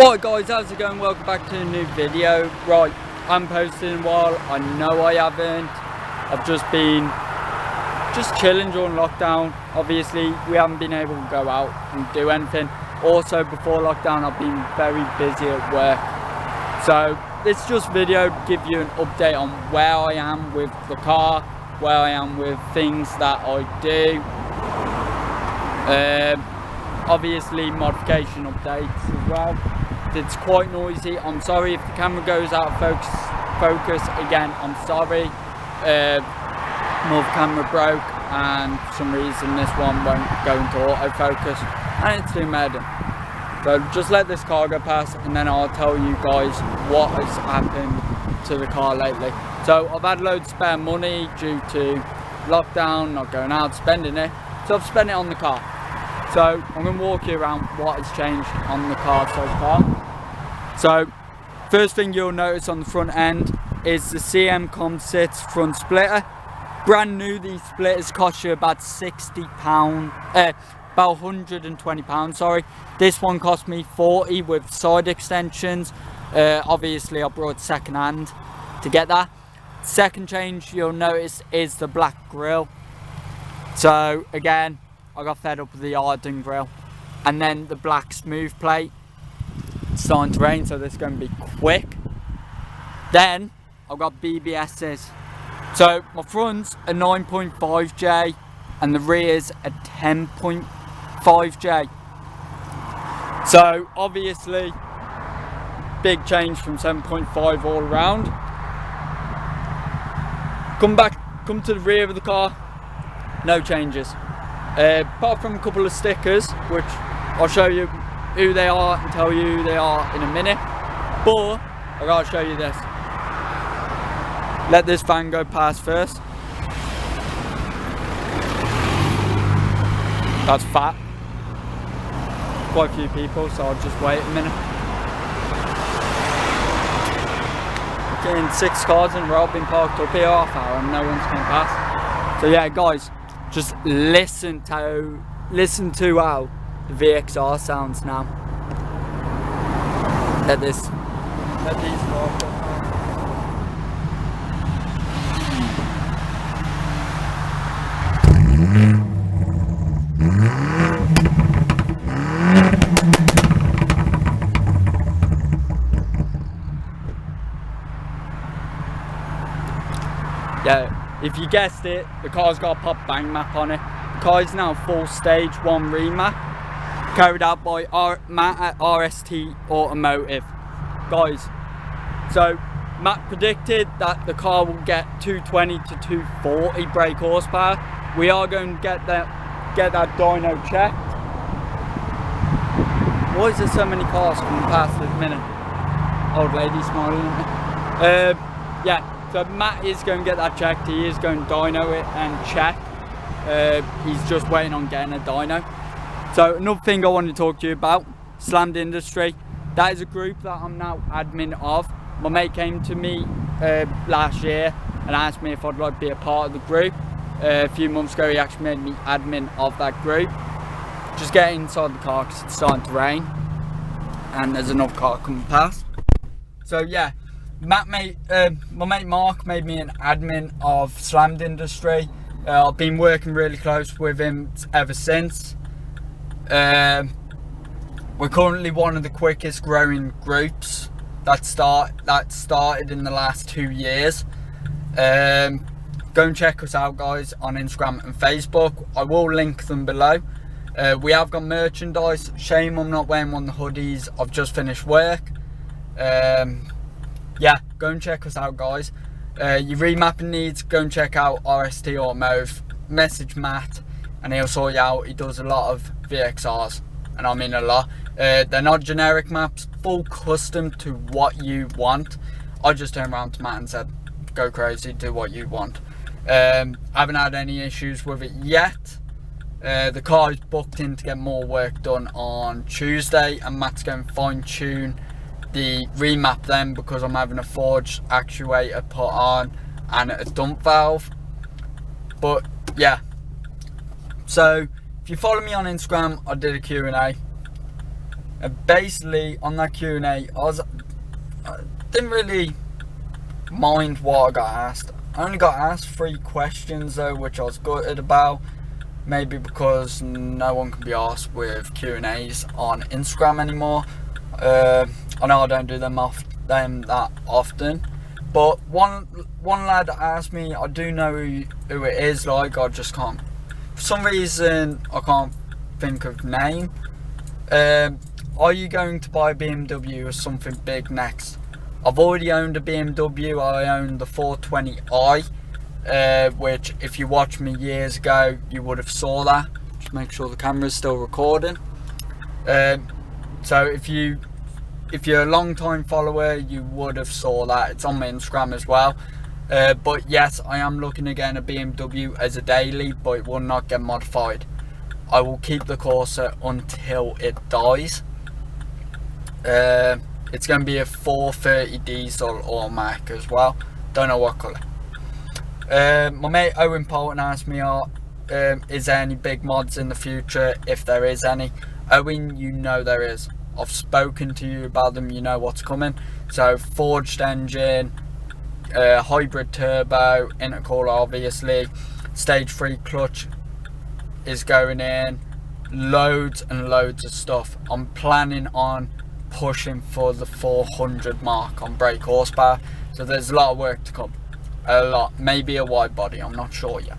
Right guys, how's it going? Welcome back to a new video. Right, I haven't posted in a while. I know I haven't. I've just been chilling during lockdown. Obviously we haven't been able to go out and do anything. Also before lockdown I've been very busy at work. So this just video to give you an update on where I am with the car, where I am with things that I do. Obviously modification updates as well. It's quite noisy. I'm sorry if the camera goes out of focus again. I'm sorry. My camera broke and for some reason this one won't go into autofocus and it's doing mad. So just let this car go past and then I'll tell you guys what has happened to the car lately. So I've had loads of spare money due to lockdown, not going out, spending it. So I've spent it on the car. So I'm going to walk you around what has changed on the car so far. So first thing you'll notice on the front end is the CM Composites front splitter. Brand new, these splitters cost you about £60, about £120, sorry. This one cost me £40 with side extensions. Obviously I brought second hand to get that. Second change you'll notice is the black grille. So again, I got fed up with the Arden grille. And then the black smooth plate. It's starting to rain, so this is going to be quick. Then I've got BBSs. So my front's a 9.5J and the rear's a 10.5J. So obviously big change from 7.5 all around. Come to the rear of the car, no changes. Apart from a couple of stickers, which I'll show you who they are and tell you who they are in a minute. But I gotta show you this. Let this van go past first. That's fat. Quite a few people, so I'll just wait a minute. Getting 6 cars in a row been parked up here half hour and no one's come past. So yeah guys, just listen to how the VXR sounds now. Let these cars go. Yeah, if you guessed it, the car's got a pop bang map on it. The car is now full stage 1 remap, carried out by Matt at RST Automotive. Guys, so Matt predicted that the car will get 220 to 240 brake horsepower. We are going to get that dyno checked. Why is there so many cars coming past at the minute? Old lady smiling at me. Yeah, so Matt is going to get that checked. He is going to dyno it and check. He's just waiting on getting a dyno. So another thing I wanted to talk to you about, Slammed Industry. That is a group that I'm now admin of. My mate came to me last year and asked me if I'd like to be a part of the group. A few months ago he actually made me admin of that group. Just get inside the car because it's starting to rain and there's another car coming past. So yeah, my mate Mark made me an admin of Slammed Industry. I've been working really close with him ever since. We're currently one of the quickest growing groups that started in the last 2 years. Go and check us out guys on Instagram and Facebook. I will link them below. We have got merchandise. Shame I'm not wearing one of the hoodies. I've just finished work. Yeah, go and check us out guys. Your remapping needs, go and check out RST Automotive. Message Matt and he'll sort you out. He does a lot of VXRs, and I mean a lot. They're not generic maps, full custom to what you want. I just turned around to Matt and said, go crazy, do what you want. I haven't had any issues with it yet. The car is booked in to get more work done on Tuesday, and Matt's going to fine tune the remap then, because I'm having a forged actuator put on and a dump valve. But yeah, so if you follow me on Instagram, I did a Q&A. And basically on that Q&A, I didn't really mind what I got asked. I only got asked 3 questions though, which I was gutted about. Maybe because no one can be asked with Q&As on Instagram anymore. I know I don't do them that often, but one lad asked me. I do know who it is. Like, I just can't, for some reason I can't think of name. Are you going to buy a BMW or something big next? I've already owned a BMW. I owned the 420i, which if you watched me years ago, you would have saw that. Just make sure the camera's still recording. So if you're a long time follower, you would have saw that. It's on my Instagram as well. But yes, I am looking again at BMW as a daily, but it will not get modified. I will keep the Corsa until it dies. It's going to be a 430 diesel automatic as well. Don't know what colour. My mate Owen Polton asked me, is there any big mods in the future? If there is any. Owen, you know there is. I've spoken to you about them, you know what's coming. So forged engine, hybrid turbo, intercooler obviously, stage 3 clutch is going in, loads and loads of stuff. I'm planning on pushing for the 400 mark on brake horsepower, so there's a lot of work to come. A lot, maybe a wide body, I'm not sure yet.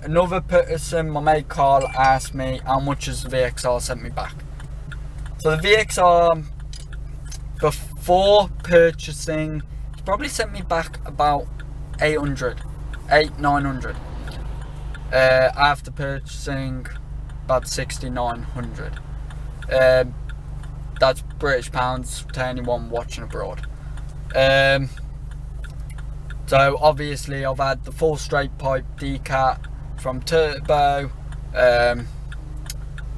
Another person, my mate Carl, asked me how much has the VXR sent me back. So the VXR, before purchasing, it's probably sent me back about 900. After purchasing, about 6,900. That's British pounds to anyone watching abroad. So obviously I've had the full straight pipe decat from turbo, the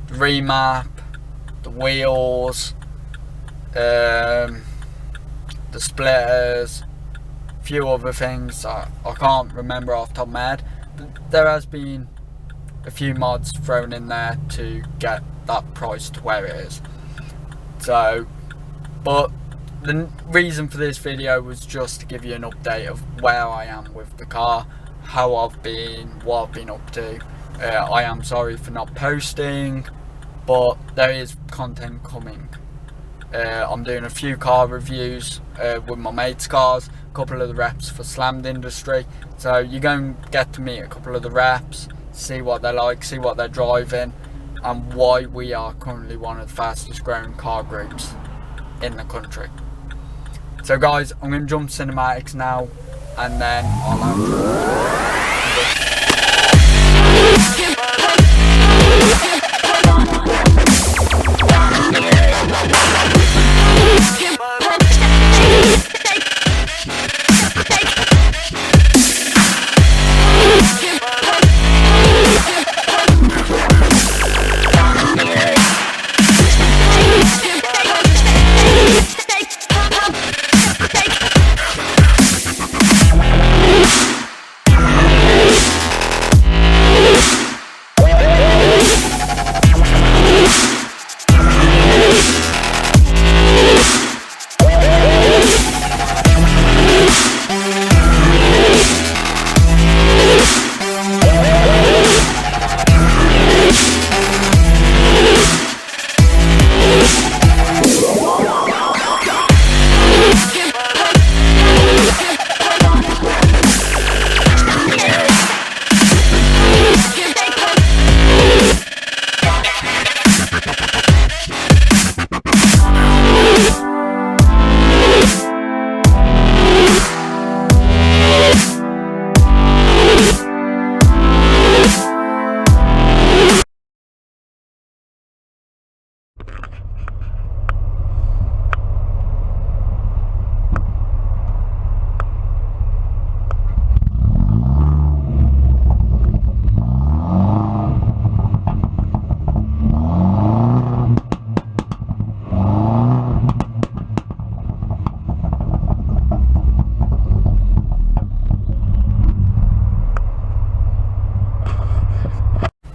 remap, the wheels, the splitters, a few other things I can't remember off the top of my head, but there has been a few mods thrown in there to get that price to where it is. So, but the reason for this video was just to give you an update of where I am with the car, how I've been, what I've been up to. I am sorry for not posting, but there is content coming. I'm doing a few car reviews with my mates' cars, a couple of the reps for Slammed Industry. So you're going to get to meet a couple of the reps, see what they're like, see what they're driving, and why we are currently one of the fastest growing car groups in the country. So guys, I'm going to jump cinematics now, and then I'll outro.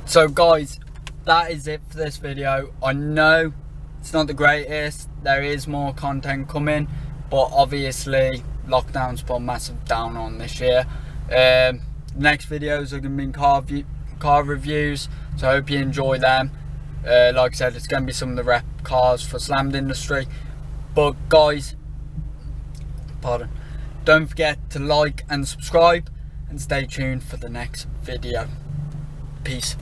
So guys, that is it for this video. I know it's not the greatest. There is more content coming, but obviously lockdown's put a massive down on this year. Next videos are going to be car reviews, so I hope you enjoy them. Like I said, it's going to be some of the rep cars for Slammed Industry. But guys, don't forget to like and subscribe, and stay tuned for the next video. Peace.